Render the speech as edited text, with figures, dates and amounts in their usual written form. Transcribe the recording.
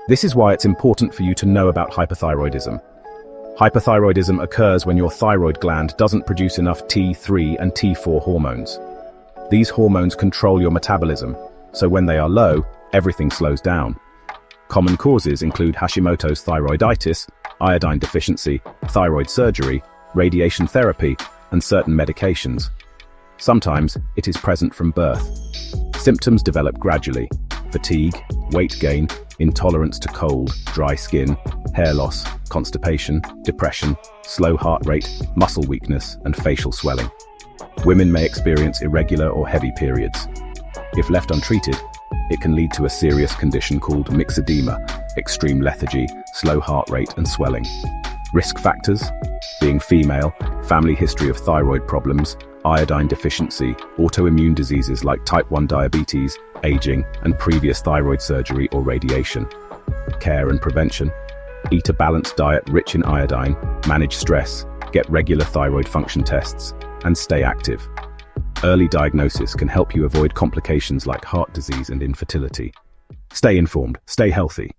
This is why it's important for you to know about hypothyroidism. Hypothyroidism occurs when your thyroid gland doesn't produce enough T3 and T4 hormones. These hormones control your metabolism, so when they are low, everything slows down. Common causes include Hashimoto's thyroiditis, iodine deficiency, thyroid surgery, radiation therapy, and certain medications. Sometimes it is present from birth. Symptoms develop gradually: fatigue, weight gain, intolerance to cold, dry skin, hair loss, constipation, depression, slow heart rate, muscle weakness, and facial swelling. Women may experience irregular or heavy periods. If left untreated, it can lead to a serious condition called myxedema, extreme lethargy, slow heart rate, and swelling. Risk factors: being female, family history of thyroid problems, iodine deficiency, autoimmune diseases like type 1 diabetes, aging, and previous thyroid surgery or radiation. Care and prevention: eat a balanced diet rich in iodine, manage stress, get regular thyroid function tests, and stay active. Early diagnosis can help you avoid complications like heart disease and infertility. Stay informed, stay healthy.